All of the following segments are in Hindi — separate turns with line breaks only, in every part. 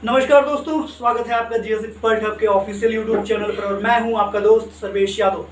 नमस्कार दोस्तों, स्वागत है आपका जीएस एक्सपर्ट हब के ऑफिशियल यूट्यूब चैनल पर और मैं हूं आपका दोस्त सर्वेश यादव।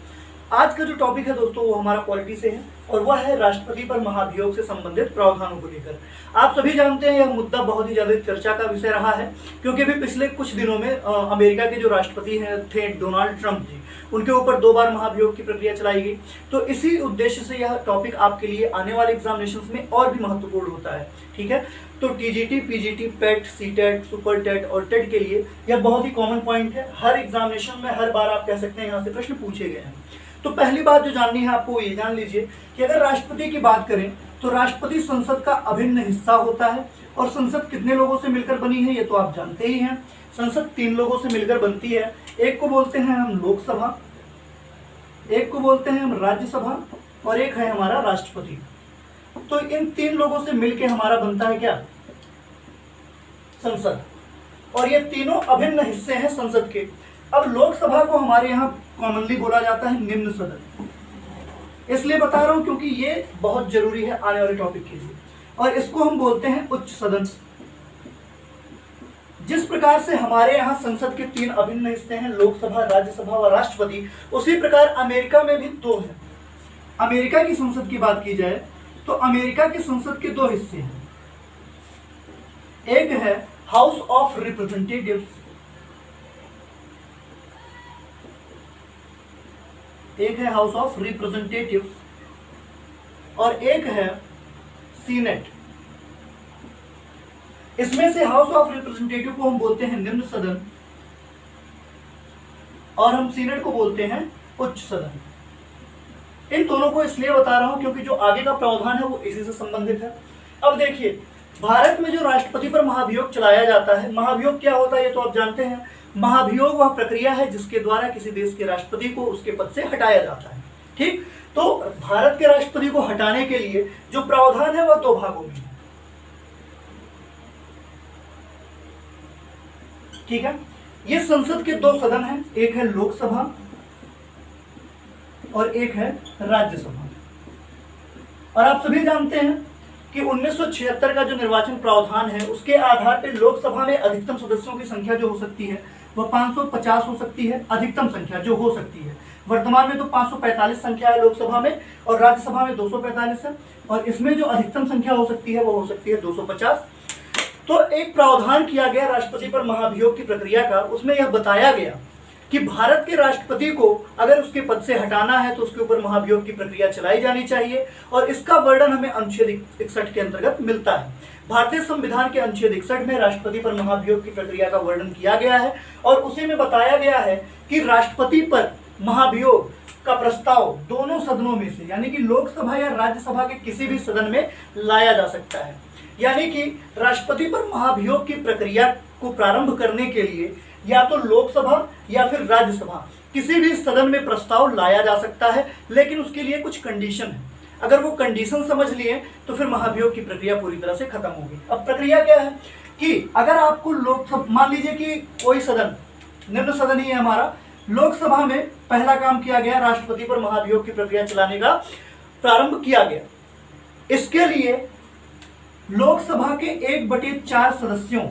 आज का जो टॉपिक है दोस्तों वो हमारा पॉलिटी से है और वह है राष्ट्रपति पर महाभियोग से संबंधित प्रावधानों को लेकर। आप सभी जानते हैं यह मुद्दा बहुत ही ज्यादा चर्चा का विषय रहा है, क्योंकि अभी पिछले कुछ दिनों में अमेरिका के जो राष्ट्रपति थे डोनाल्ड ट्रंप जी, उनके ऊपर 2 बार महाभियोग की प्रक्रिया चलाई गई। तो इसी उद्देश्य से यह टॉपिक आपके लिए आने वाले एग्जामिनेशन में और भी महत्वपूर्ण होता है। ठीक है, तो टीजीटी, पीजीटी, पेट, सीटेट, सुपर टेट और टेट के लिए यह बहुत ही कॉमन पॉइंट है। हर एग्जामिनेशन में हर बार आप कह सकते हैं यहाँ से प्रश्न पूछे गए हैं। तो पहली बात जो जाननी है आपको ये जान लीजिए कि अगर राष्ट्रपति की बात करें तो राष्ट्रपति संसद का अभिन्न हिस्सा होता है। और संसद कितने लोगों से मिलकर बनी है ये तो आप जानते ही हैं। संसद 3 लोगों से मिलकर बनती है। एक को बोलते हैं हम लोकसभा, एक को बोलते हैं हम राज्यसभा और एक है हमारा राष्ट्रपति। तो इन 3 लोगों से मिलकर हमारा बनता है क्या? संसद। और ये तीनों अभिन्न हिस्से हैं संसद के। अब लोकसभा को हमारे यहाँ कॉमनली बोला जाता है निम्न सदन। इसलिए बता रहा हूं क्योंकि ये बहुत जरूरी है आने वाले टॉपिक के लिए। और इसको हम बोलते हैं उच्च सदन। जिस प्रकार से हमारे यहाँ संसद के 3 अभिन्न हिस्से हैं, लोकसभा, राज्यसभा और राष्ट्रपति, उसी प्रकार अमेरिका में भी 2 हैं। अमेरिका की संसद की बात की जाए तो अमेरिका की संसद के 2 हिस्से हैं। एक है हाउस ऑफ रिप्रेजेंटेटिव्स, एक है हाउस ऑफ रिप्रेजेंटेटिव्स और एक है सीनेट। इसमें से हाउस ऑफ रिप्रेजेंटेटिव को हम बोलते हैं निम्न सदन और हम सीनेट को बोलते हैं उच्च सदन। इन दोनों को इसलिए बता रहा हूं क्योंकि जो आगे का प्रावधान है वो इसी से संबंधित है। अब देखिए, भारत में जो राष्ट्रपति पर महाभियोग चलाया जाता है, महाभियोग क्या होता है ये तो आप जानते हैं। महाभियोग वह प्रक्रिया है जिसके द्वारा किसी देश के राष्ट्रपति को उसके पद से हटाया जाता है। ठीक, तो भारत के राष्ट्रपति को हटाने के लिए जो प्रावधान है वह 2 भागों में है। ठीक है, ये संसद के 2 सदन हैं, एक है लोकसभा और एक है राज्यसभा। और आप सभी जानते हैं कि 1976 का जो निर्वाचन प्रावधान है उसके आधार पर लोकसभा में अधिकतम सदस्यों की संख्या जो हो सकती है वह 550 हो सकती है, अधिकतम संख्या जो हो सकती है। वर्तमान में तो 545 संख्या है लोकसभा में और राज्यसभा में 245 है। और इसमें जो अधिकतम संख्या हो सकती है वो हो सकती है 250। तो एक प्रावधान किया गया राष्ट्रपति पर महाभियोग की प्रक्रिया का। उसमें यह बताया गया कि भारत के राष्ट्रपति को अगर उसके पद से हटाना है तो उसके ऊपर महाभियोग की प्रक्रिया चलाई जानी चाहिए। और इसका वर्णन हमें अनुच्छेद 61 के अंतर्गत मिलता है। भारतीय संविधान के अनुच्छेद 61 में राष्ट्रपति पर महाभियोग की प्रक्रिया का वर्णन किया गया है और उसी में बताया गया है कि राष्ट्रपति पर महाभियोग का प्रस्ताव दोनों सदनों में से यानी कि लोकसभा या राज्यसभा के किसी भी सदन में लाया जा सकता है। यानी कि राष्ट्रपति पर महाभियोग की प्रक्रिया को प्रारंभ करने के लिए या तो लोकसभा या फिर राज्यसभा किसी भी सदन में प्रस्ताव लाया जा सकता है, लेकिन उसके लिए कुछ कंडीशन है। अगर वो कंडीशन समझ लिए तो फिर महाभियोग की प्रक्रिया पूरी तरह से खत्म होगी। अब प्रक्रिया क्या है कि अगर आपको लोकसभा, मान लीजिए कि कोई सदन, निम्न सदन ही है हमारा, लोकसभा में पहला काम किया गया, राष्ट्रपति पर महाभियोग की प्रक्रिया चलाने का प्रारंभ किया गया। इसके लिए लोकसभा के 1/4 सदस्यों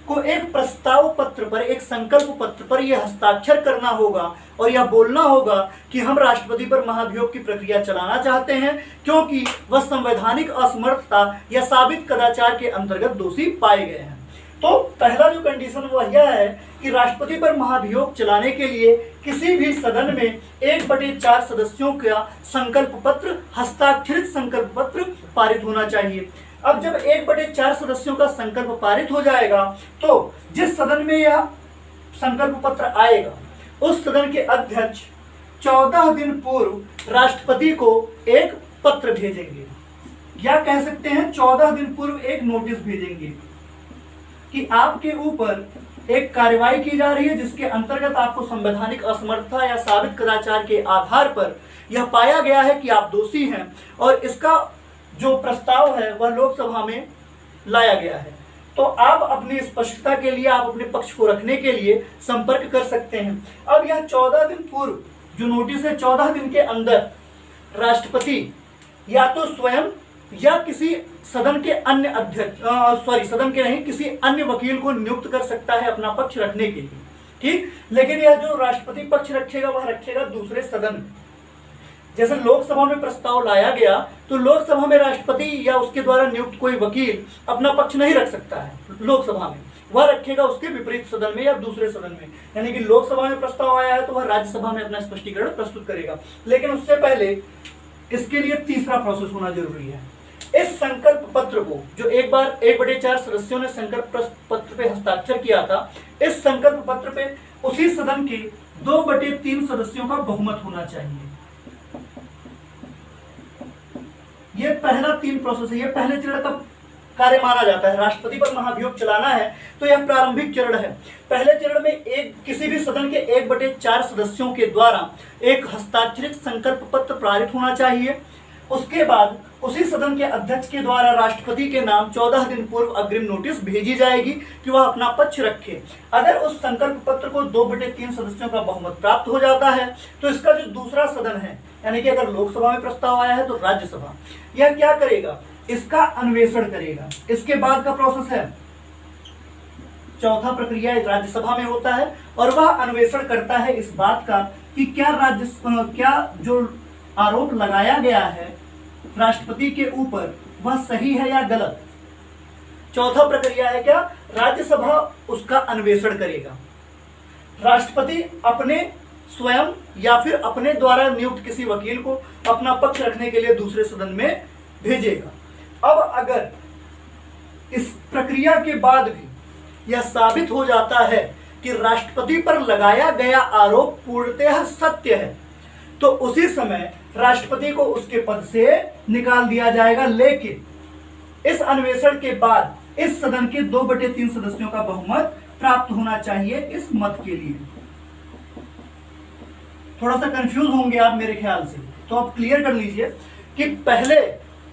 को एक प्रस्ताव पत्र पर, एक संकल्प पत्र पर यह हस्ताक्षर करना होगा और यह बोलना होगा कि हम राष्ट्रपति पर महाभियोग की प्रक्रिया चलाना चाहते हैं क्योंकि वह संवैधानिक असमर्थता या साबित कदाचार के अंतर्गत दोषी पाए गए हैं। तो पहला जो कंडीशन वह यह है कि राष्ट्रपति पर महाभियोग चलाने के लिए किसी भी सदन में 1/4 सदस्यों का संकल्प पत्र, हस्ताक्षरित संकल्प पत्र पारित होना चाहिए। अब जब 1/4 सदस्यों का संकल्प पारित हो जाएगा तो जिस सदन में यह संकल्प पत्र आएगा उस सदन के अध्यक्ष 14 दिन पूर्व राष्ट्रपति को एक पत्र भेजेंगे, या कह सकते हैं 14 दिन पूर्व एक नोटिस भेजेंगे कि आपके ऊपर एक कार्रवाई की जा रही है जिसके अंतर्गत आपको संवैधानिक असमर्थता या साबित कदाचार के आधार पर यह पाया गया है कि आप दोषी हैं और इसका जो प्रस्ताव है वह लोकसभा में लाया गया है। तो आप अपनी स्पष्टता के लिए, आप अपने पक्ष को रखने के लिए संपर्क कर सकते हैं। अब यह 14 दिन पूर्व जो नोटिस है, 14 दिन के अंदर राष्ट्रपति या तो स्वयं या किसी सदन के अन्य अध्यक्ष सदन के नहीं, किसी अन्य वकील को नियुक्त कर सकता है अपना पक्ष रखने के लिए। ठीक, लेकिन यह जो राष्ट्रपति पक्ष रखेगा वह रखेगा दूसरे सदन में। जैसे लोकसभा में प्रस्ताव लाया गया तो लोकसभा में राष्ट्रपति या उसके द्वारा नियुक्त कोई वकील अपना पक्ष नहीं रख सकता है लोकसभा में, वह रखेगा उसके विपरीत सदन में या दूसरे सदन में। यानी कि लोकसभा में प्रस्ताव आया है तो वह राज्यसभा में अपना स्पष्टीकरण प्रस्तुत करेगा। लेकिन उससे पहले इसके लिए तीसरा प्रोसेस होना जरूरी है। इस संकल्प पत्र को जो एक बार 1/4 सदस्यों ने संकल्प पत्र पे हस्ताक्षर किया था, इस संकल्प पत्र पे उसी सदन के 2/3 सदस्यों का बहुमत होना चाहिए। ये पहला 3 प्रोसेस है, ये पहले चरण का कार्य माना जाता है। राष्ट्रपति पर महाभियोग चलाना है तो यह प्रारंभिक चरण है। पहले चरण में किसी भी सदन के 1/4 सदस्यों के द्वारा एक हस्ताक्षरित संकल्प पत्र पारित होना चाहिए। उसके बाद उसी सदन के अध्यक्ष के द्वारा राष्ट्रपति के नाम 14 दिन पूर्व अग्रिम नोटिस भेजी जाएगी कि वह अपना पक्ष रखे। अगर उस संकल्प पत्र को 2/3 सदस्यों का बहुमत प्राप्त हो जाता है तो इसका जो दूसरा सदन है, यानी कि अगर लोकसभा में प्रस्ताव आया है तो राज्यसभा, यह क्या करेगा, इसका अन्वेषण करेगा। इसके बाद का प्रोसेस है, चौथा प्रक्रिया राज्यसभा में होता है और वह अन्वेषण करता है इस बात का कि क्या जो आरोप लगाया गया है राष्ट्रपति के ऊपर वह सही है या गलत। चौथा प्रक्रिया है क्या, राज्यसभा उसका अन्वेषण करेगा। राष्ट्रपति अपने स्वयं या फिर अपने द्वारा नियुक्त किसी वकील को अपना पक्ष रखने के लिए दूसरे सदन में भेजेगा। अब अगर इस प्रक्रिया के बाद भी यह साबित हो जाता है कि राष्ट्रपति पर लगाया गया आरोप पूर्णतः सत्य है तो उसी समय राष्ट्रपति को उसके पद से निकाल दिया जाएगा। लेकिन इस अन्वेषण के बाद इस सदन के 2/3 सदस्यों का बहुमत प्राप्त होना चाहिए इस मत के लिए। थोड़ा सा कंफ्यूज होंगे आप मेरे ख्याल से, तो आप क्लियर कर लीजिए कि पहले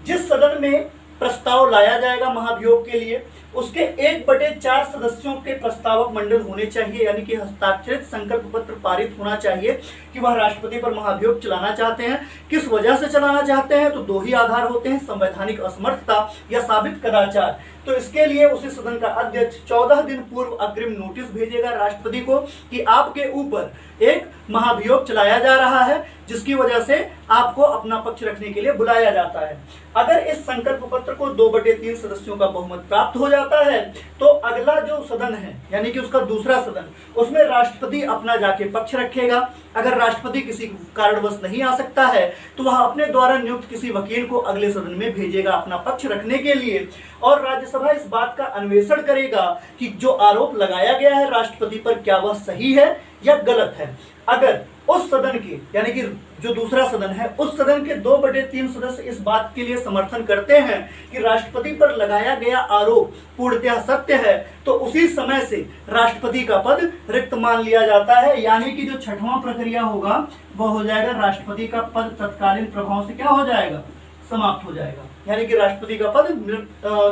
जिस सदन में प्रस्ताव लाया जाएगा महाभियोग के लिए उसके 1/4 सदस्यों के प्रस्तावक मंडल होने चाहिए, यानी कि हस्ताक्षरित संकल्प पत्र पारित होना चाहिए कि वह राष्ट्रपति पर महाभियोग चलाना चाहते हैं। किस वजह से चलाना चाहते हैं तो 2 ही आधार होते हैं, संवैधानिक असमर्थता या साबित कदाचार। तो इसके लिए उसी सदन का अध्यक्ष 14 दिन पूर्व अग्रिम नोटिस भेजेगा राष्ट्रपति को कि आपके ऊपर एक महाभियोग चलाया जा रहा है जिसकी वजह से आपको अपना पक्ष रखने के लिए बुलाया जाता है। अगर इस संकल्प पत्र को 2/3 सदस्यों का बहुमत प्राप्त हो जाता है तो अगला जो सदन है यानी कि उसका दूसरा सदन, उसमें राष्ट्रपति अपना जाके पक्ष रखेगा। अगर राष्ट्रपति किसी कारणवश नहीं आ सकता है तो वह अपने द्वारा नियुक्त किसी वकील को अगले सदन में भेजेगा अपना पक्ष रखने के लिए और राज्यसभा इस बात का अन्वेषण करेगा कि जो आरोप लगाया गया है राष्ट्रपति पर क्या वह सही है या गलत है। अगर उस सदन के यानी कि जो दूसरा सदन है उस सदन के 2/3 सदस्य इस बात के लिए समर्थन करते हैं कि राष्ट्रपति पर लगाया गया आरोप पूर्णतः सत्य है तो उसी समय से राष्ट्रपति का पद रिक्त मान लिया जाता है। यानी कि जो छठवां प्रक्रिया होगा वह हो जाएगा राष्ट्रपति का पद तत्कालीन प्रभाव से क्या हो जाएगा, समाप्त हो जाएगा। यानी कि राष्ट्रपति का पद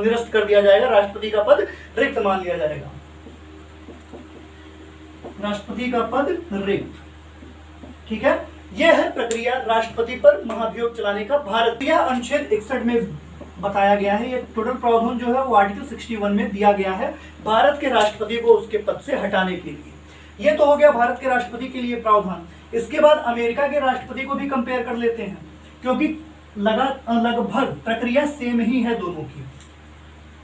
निरस्त कर दिया जाएगा, राष्ट्रपति का पद रिक्त मान लिया जाएगा, राष्ट्रपति का पद रिक्त। ठीक है, यह है प्रक्रिया राष्ट्रपति पर महाभियोग चलाने का। भारतीय अनुच्छेद 61 में बताया गया है। ये टोटल प्रावधान जो है वो आर्टिकल 61 में दिया गया है भारत के राष्ट्रपति को उसके पद से हटाने के लिए। ये तो हो गया भारत के राष्ट्रपति के लिए प्रावधान। इसके बाद अमेरिका के राष्ट्रपति को भी कंपेयर कर लेते हैं क्योंकि लगभग प्रक्रिया सेम ही है दोनों की।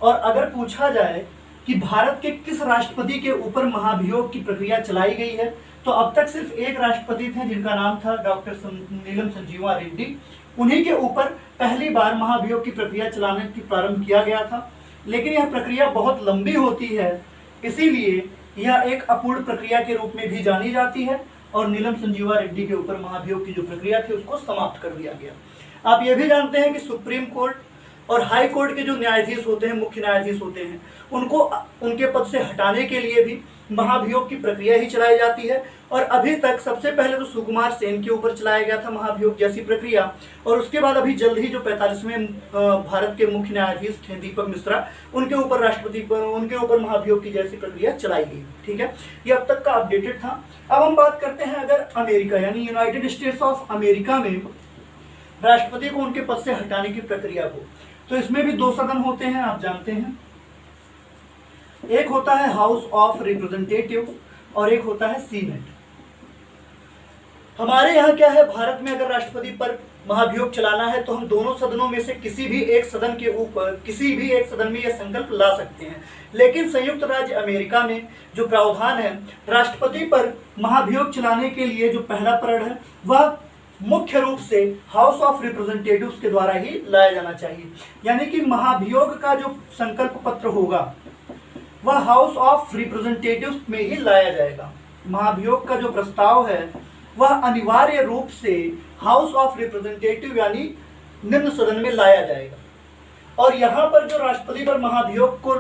और अगर पूछा जाए कि भारत के किस राष्ट्रपति के ऊपर महाभियोग की प्रक्रिया चलाई गई है तो अब तक सिर्फ एक राष्ट्रपति थे जिनका नाम था डॉक्टर नीलम संजीवा रेड्डी। उन्हीं के ऊपर पहली बार महाभियोग की प्रक्रिया चलाने की प्रारंभ किया गया था। लेकिन यह प्रक्रिया बहुत लंबी होती है, इसीलिए यह एक अपूर्ण प्रक्रिया के रूप में भी जानी जाती है और नीलम संजीवा रेड्डी के ऊपर महाभियोग की जो प्रक्रिया थी उसको समाप्त कर दिया गया। आप ये भी जानते हैं कि सुप्रीम कोर्ट और हाई कोर्ट के जो न्यायाधीश होते हैं, मुख्य न्यायाधीश होते हैं, उनको उनके पद से हटाने के लिए भी महाभियोग की प्रक्रिया ही चलाई जाती है। और अभी तक सबसे पहले तो सुकुमार सेन के ऊपर चलाया गया था महाभियोग जैसी प्रक्रिया और उसके बाद अभी जल्द ही जो 45वें भारत के मुख्य न्यायाधीश थे दीपक मिश्रा, उनके ऊपर राष्ट्रपति पर उनके ऊपर महाभियोग की जैसी प्रक्रिया चलाई गई। ठीक है, ये अब तक का अपडेटेड था। अब हम बात करते हैं अगर अमेरिका यानी यूनाइटेड स्टेट्स ऑफ अमेरिका में राष्ट्रपति को उनके पद से हटाने की प्रक्रिया को, तो इसमें भी 2 सदन होते हैं, आप जानते हैं। एक होता है हाउस ऑफ रिप्रेजेंटेटिव और एक होता है सीनेट। हमारे यहाँ क्या है, भारत में अगर राष्ट्रपति पर महाभियोग चलाना है तो हम दोनों सदनों में से किसी भी एक सदन के ऊपर, किसी भी एक सदन में यह संकल्प ला सकते हैं। लेकिन संयुक्त राज्य अमेरिका में जो प्रावधान है, राष्ट्रपति पर महाभियोग चलाने के लिए जो पहला प्रण है वह मुख्य रूप से हाउस ऑफ रिप्रेजेंटेटिव्स के द्वारा ही लाया जाना चाहिए। यानी कि महाभियोग का जो संकल्प पत्र होगा वह हाउस ऑफ रिप्रेजेंटेटिव्स में ही लाया जाएगा। महाभियोग का जो प्रस्ताव है वह अनिवार्य रूप से हाउस ऑफ रिप्रेजेंटेटिव यानी निम्न सदन में लाया जाएगा। और यहाँ पर जो राष्ट्रपति पर महाभियोग को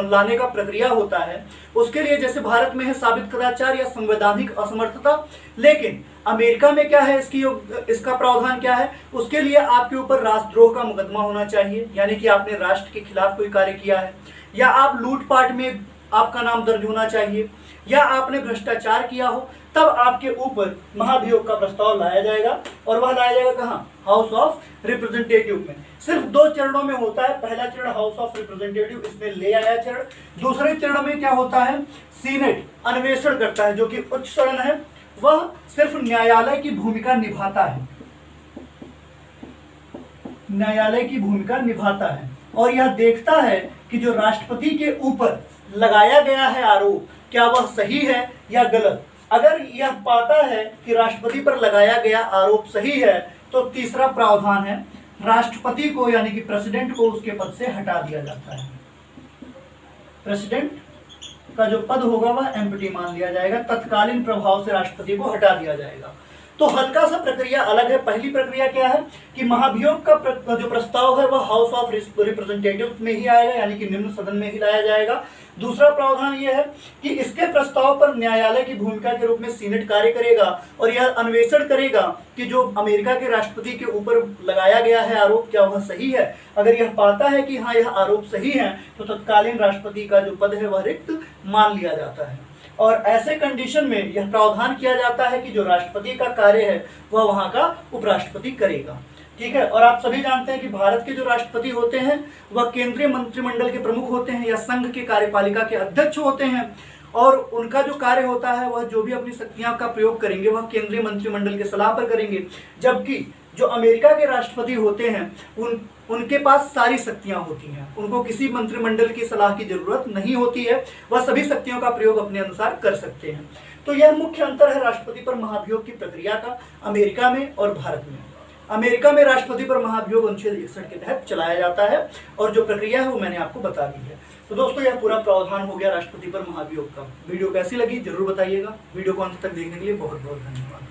लाने का प्रक्रिया होता है उसके लिए जैसे भारत में है साबित कदाचार या संवैधानिक असमर्थता, लेकिन अमेरिका में क्या है, इसका प्रावधान क्या है, उसके लिए आपके ऊपर राष्ट्रद्रोह का मुकदमा होना चाहिए, यानी कि आपने राष्ट्र के खिलाफ कोई कार्य किया है, या आप लूटपाट में आपका नाम दर्ज होना चाहिए, या आपने भ्रष्टाचार किया हो, तब आपके ऊपर महाभियोग का प्रस्ताव लाया जाएगा। और वह लाया जाएगा कहाँ, हाउस ऑफ रिप्रेजेंटेटिव में। सिर्फ 2 चरणों में होता है। पहला चरण हाउस ऑफ रिप्रेजेंटेटिव, इसमें ले आया चरण। दूसरे चरण में क्या होता है, सीनेट अन्वेषण करता है, जो कि उच्च सदन है, वह सिर्फ न्यायालय की भूमिका निभाता है, न्यायालय की भूमिका निभाता है और यह देखता है कि जो राष्ट्रपति के ऊपर लगाया गया है आरोप क्या वह सही है या गलत। अगर यह पाता है कि राष्ट्रपति पर लगाया गया आरोप सही है तो तीसरा प्रावधान है, राष्ट्रपति को यानी कि प्रेसिडेंट को उसके पद से हटा दिया जाता है। प्रेसिडेंट का जो पद होगा वह एम्प्टी मान लिया जाएगा, तत्कालीन प्रभाव से राष्ट्रपति को हटा दिया जाएगा। तो हल्का सा प्रक्रिया अलग है। पहली प्रक्रिया क्या है कि महाभियोग का जो प्रस्ताव है वह हाउस ऑफ रिप्रेजेंटेटिव में ही आएगा, यानी कि निम्न सदन में ही लाया जाएगा। दूसरा प्रावधान यह है कि इसके प्रस्ताव पर न्यायालय की भूमिका के रूप में सीनेट कार्य करेगा और यह अन्वेषण करेगा कि जो अमेरिका के राष्ट्रपति के ऊपर लगाया गया है आरोप क्या वह सही है। अगर यह पाता है कि हाँ यह आरोप सही है तो तत्कालीन राष्ट्रपति का जो पद है वह रिक्त मान लिया जाता है। और ऐसे कंडीशन में यह प्रावधान किया जाता है कि जो राष्ट्रपति का कार्य है वह वहां का उपराष्ट्रपति करेगा। ठीक है। और आप सभी जानते हैं कि भारत के जो राष्ट्रपति होते हैं वह केंद्रीय मंत्रिमंडल के प्रमुख होते हैं या संघ के कार्यपालिका के अध्यक्ष होते हैं और उनका जो कार्य होता है वह जो भी अपनी शक्तियां का प्रयोग करेंगे वह केंद्रीय मंत्रिमंडल के सलाह पर करेंगे। जबकि जो अमेरिका के राष्ट्रपति होते हैं उनके पास सारी शक्तियां होती हैं, उनको किसी मंत्रिमंडल की सलाह की जरूरत नहीं होती है, वह सभी शक्तियों का प्रयोग अपने अनुसार कर सकते हैं। तो यह मुख्य अंतर है राष्ट्रपति पर महाभियोग की प्रक्रिया का अमेरिका में और भारत में। अमेरिका में राष्ट्रपति पर महाभियोग अनुच्छेद 61 के तहत चलाया जाता है और जो प्रक्रिया है वो मैंने आपको बता दी है। तो दोस्तों यह पूरा प्रावधान हो गया राष्ट्रपति पर महाभियोग का। वीडियो कैसी लगी जरूर बताइएगा। वीडियो को अंत तक देखने के लिए बहुत बहुत धन्यवाद।